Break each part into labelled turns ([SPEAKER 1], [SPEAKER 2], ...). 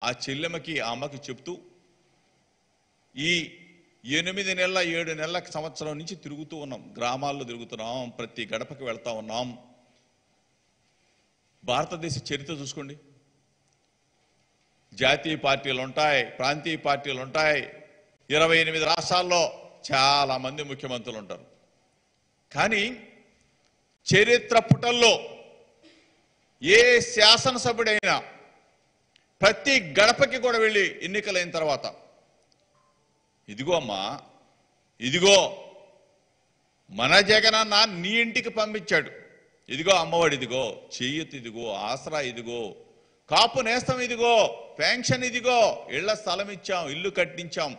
[SPEAKER 1] ఆ చెల్లెమ్మకి ఆ అమ్మకి చెప్తూ ఈ 8 నెలల 7 నెలల సంవత్సరం నుంచి తిరుగుతూ ఉన్నాం, గ్రామాల్లో తిరుగుతున్నాం, ప్రతి గడపకి వెళ్తా ఉన్నాం. భారతదేశ చరిత్ర చూసుకోండి, జాతీయ పార్టీలు ఉంటాయి, ప్రాంతీయ పార్టీలు ఉంటాయి, 28 రాష్ట్రాల్లో చాలా మంది ముఖ్యమంత్రులు ఉంటారు. కానీ చరిత్ర పుటల్లో ఏ శాసనసభ్యుడైనా ప్రతి గడపకి కూడా వెళ్ళి ఎన్నికలైన తర్వాత ఇదిగో అమ్మా, ఇదిగో మన జగనన్న నీ ఇంటికి పంపించాడు, ఇదిగో అమ్మఒడి, ఇదిగో చెయ్యొత్తు, ఇదిగో ఆసరా, ఇదిగో కాపు నేస్తం, ఇదిగో పెన్షన్, ఇదిగో ఇళ్ల స్థలం ఇచ్చాం, ఇల్లు కట్టించాం,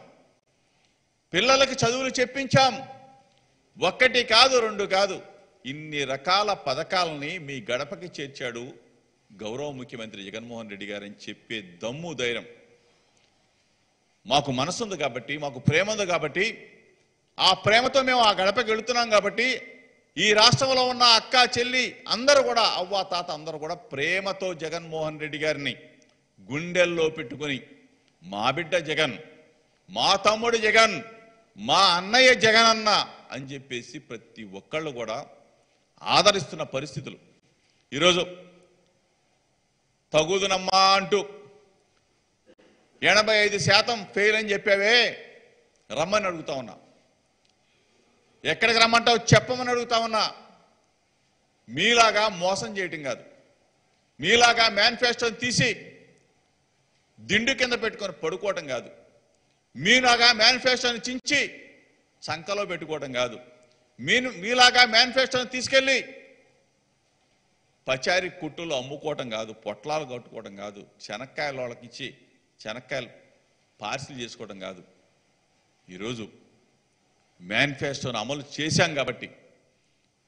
[SPEAKER 1] పిల్లలకి చదువులు చెప్పించాం. ఒక్కటి కాదు, 2 కాదు, ఇన్ని రకాల పథకాలని మీ గడపకి చేర్చాడు గౌరవ ముఖ్యమంత్రి జగన్మోహన్ రెడ్డి గారని చెప్పే దమ్ము ధైర్యం మాకు మనసుంది కాబట్టి, మాకు ప్రేమ ఉంది కాబట్టి, ఆ ప్రేమతో మేము ఆ గడపకి వెళుతున్నాం కాబట్టి ఈ రాష్ట్రంలో ఉన్న అక్క చెల్లి అందరూ కూడా, అవ్వ తాత అందరూ కూడా ప్రేమతో జగన్మోహన్ రెడ్డి గారిని గుండెల్లో పెట్టుకుని మా బిడ్డ జగన్, మా తమ్ముడు జగన్, మా అన్నయ్య జగన్ అన్న అని చెప్పేసి ప్రతి ఒక్కళ్ళు కూడా ఆదరిస్తున్న పరిస్థితులు. ఈరోజు తగుదునమ్మా అంటూ 85% ఫెయిల్ అని చెప్పావే, రమ్మని అడుగుతా ఉన్నా. ఎక్కడికి రమ్మంటావు చెప్పమని అడుగుతా ఉన్నా. మీలాగా మోసం చేయటం కాదు, మీలాగా మేనిఫెస్టోని తీసి దిండు కింద పెట్టుకొని పడుకోవటం కాదు, మీలాగా మేనిఫెస్టోని చించి సంకలో పెట్టుకోవటం కాదు, మీలాగా మేనిఫెస్టోని తీసుకెళ్ళి పచారీ కుట్టులు అమ్ముకోవటం కాదు, పొట్లాలు కట్టుకోవటం కాదు, శనక్కాయల వాళ్ళకి ఇచ్చి శనక్కాయలు పార్సిల్ చేసుకోవడం కాదు. ఈరోజు మేనిఫెస్టోని అమలు చేశాం కాబట్టి,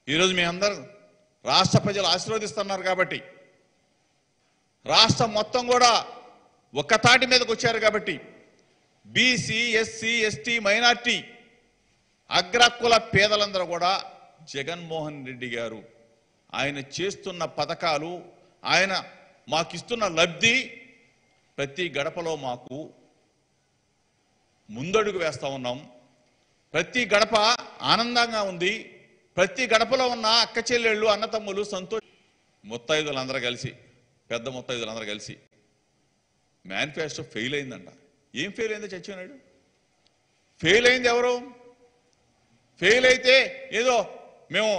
[SPEAKER 1] ఈరోజు మీ అందరూ రాష్ట్ర ప్రజలు ఆశీర్వదిస్తున్నారు కాబట్టి, రాష్ట్రం మొత్తం కూడా ఒక్క తాటి మీదకి వచ్చారు కాబట్టి, బీసీ, ఎస్సీ, ఎస్టీ, మైనార్టీ, అగ్రకుల పేదలందరూ కూడా జగన్మోహన్ రెడ్డి గారు ఆయన చేస్తున్న పథకాలు, ఆయన మాకిస్తున్న లబ్ధి ప్రతి గడపలో మాకు ముందడుగు వేస్తా ఉన్నాం. ప్రతి గడప ఆనందంగా ఉంది. ప్రతి గడపలో ఉన్న అక్క చెల్లెళ్ళు, అన్నతమ్ములు సంతోష, ముత్తైదులందరూ కలిసి, పెద్ద ముత్తైదులందరూ కలిసి మేనిఫెస్టో ఫెయిల్ అయిందంట. ఏం ఫెయిల్ అయిందో చచ్చిపోయినాడు. ఫెయిల్ అయింది ఎవరు? ఫెయిల్ అయితే ఏదో మేము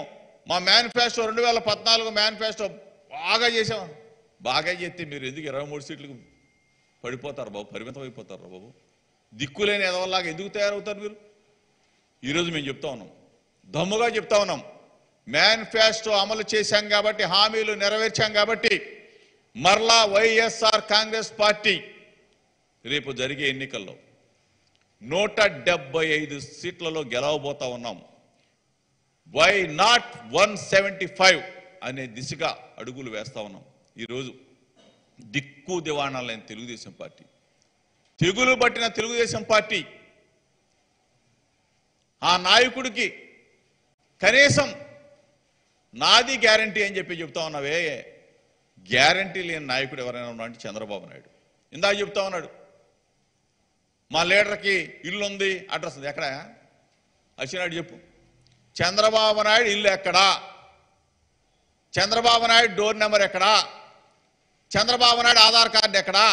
[SPEAKER 1] మా మేనిఫెస్టో 2014 మేనిఫెస్టో బాగా చేసాం. బాగా చేస్తే మీరు ఎందుకు 23 సీట్లకు పడిపోతారు బాబు, పరిమితం అయిపోతారు బాబు. దిక్కులేని ఎదవల్లాగా ఎందుకు తయారవుతారు మీరు? ఈరోజు మేము చెప్తా ఉన్నాం, దమ్ముగా చెప్తా ఉన్నాం, మేనిఫెస్టో అమలు చేశాం కాబట్టి, హామీలు నెరవేర్చాం కాబట్టి మరలా వైఎస్ఆర్ కాంగ్రెస్ పార్టీ రేపు జరిగే ఎన్నికల్లో 175 సీట్లలో గెలవబోతా ఉన్నాం. వై నాట్ 175 అనే దిశగా అడుగులు వేస్తా ఉన్నాం. ఈరోజు దిక్కు దివాణాలైన తెలుగుదేశం పార్టీ, తెగులు పట్టిన తెలుగుదేశం పార్టీ, ఆ నాయకుడికి కనీసం నాది గ్యారంటీ అని చెప్పి చెప్తా ఉన్నావే, గ్యారంటీ లేని నాయకుడు ఎవరైనా ఉన్నా అంటే చంద్రబాబు నాయుడు. ఇందాక చెప్తా ఉన్నాడు, మా లీడర్కి ఇల్లు ఉంది, అడ్రస్ ఉంది. ఎక్కడ వచ్చినాడు చెప్పు. చంద్రబాబు నాయుడు ఇల్లు ఎక్కడా? చంద్రబాబు నాయుడు డోర్ నెంబర్ ఎక్కడా? చంద్రబాబు నాయుడు ఆధార్ కార్డు ఎక్కడా?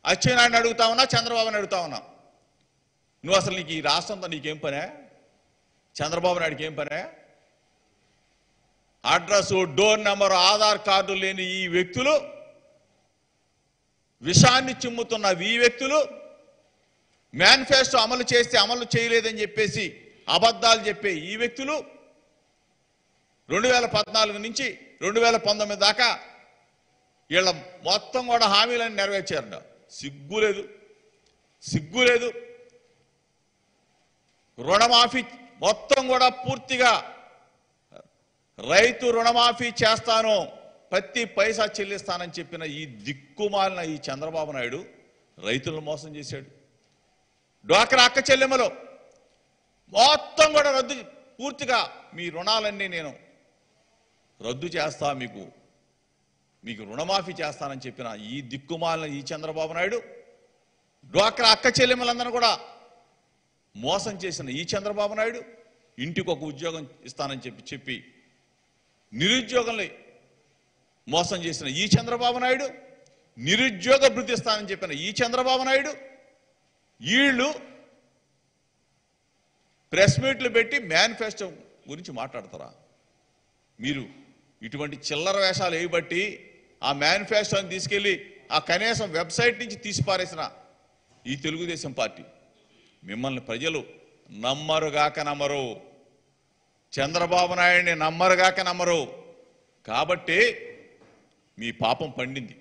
[SPEAKER 1] అచ్చెన్నాయుడిని అడుగుతా ఉన్నా, చంద్రబాబుని అడుగుతా ఉన్నా. నువ్వు అసలు నీకు ఈ రాష్ట్రంతో నీకేం పనే? చంద్రబాబు నాయుడికి ఏం పనే? Address, door number, Aadhaar card లేని ఈ వ్యక్తులు, విషాన్ని చిమ్ముతున్న ఈ వ్యక్తులు, మేనిఫెస్టో అమలు చేస్తే అమలు చేయలేదని చెప్పేసి అబద్ధాలు చెప్పే ఈ వ్యక్తులు 2014 నుంచి 2019 దాకా వీళ్ళ మొత్తం కూడా హామీలను నెరవేర్చారంట. సిగ్గులేదు, సిగ్గులేదు. రుణమాఫీ మొత్తం కూడా పూర్తిగా రైతు రుణమాఫీ చేస్తాను, ప్రతి పైసా చెల్లిస్తానని చెప్పిన ఈ దిక్కుమాలిన ఈ చంద్రబాబు నాయుడు రైతులను మోసం చేశాడు. డ్వాక్రా అక్క చెల్లెమ్మలో మొత్తం కూడా రద్దు, పూర్తిగా మీ రుణాలన్నీ నేను రద్దు చేస్తా, మీకు మీకు రుణమాఫీ చేస్తానని చెప్పిన ఈ దిక్కుమాలిన ఈ చంద్రబాబు నాయుడు, డ్వాక్రా అక్క చెల్లెమ్మలందరూ కూడా మోసం చేసిన ఈ చంద్రబాబు నాయుడు, ఇంటికి ఒక ఉద్యోగం ఇస్తానని చెప్పి నిరుద్యోగంలో మోసం చేసిన ఈ చంద్రబాబు నాయుడు, నిరుద్యోగ భృతి ఇస్తానని చెప్పిన ఈ చంద్రబాబు నాయుడు, వీళ్ళు ప్రెస్ మీట్లు పెట్టి మేనిఫెస్టో గురించి మాట్లాడతారా? మీరు ఇటువంటి చిల్లర వేషాలు వేయబట్టి ఆ మేనిఫెస్టోని తీసుకెళ్లి ఆ కనీసం వెబ్సైట్ నుంచి తీసిపారేసిన ఈ తెలుగుదేశం పార్టీ మిమ్మల్ని ప్రజలు నమ్మరుగాక నమ్మరు, చంద్రబాబు నాయుడిని నమ్మరుగాక నమ్మరు. కాబట్టి మీ పాపం పండింది.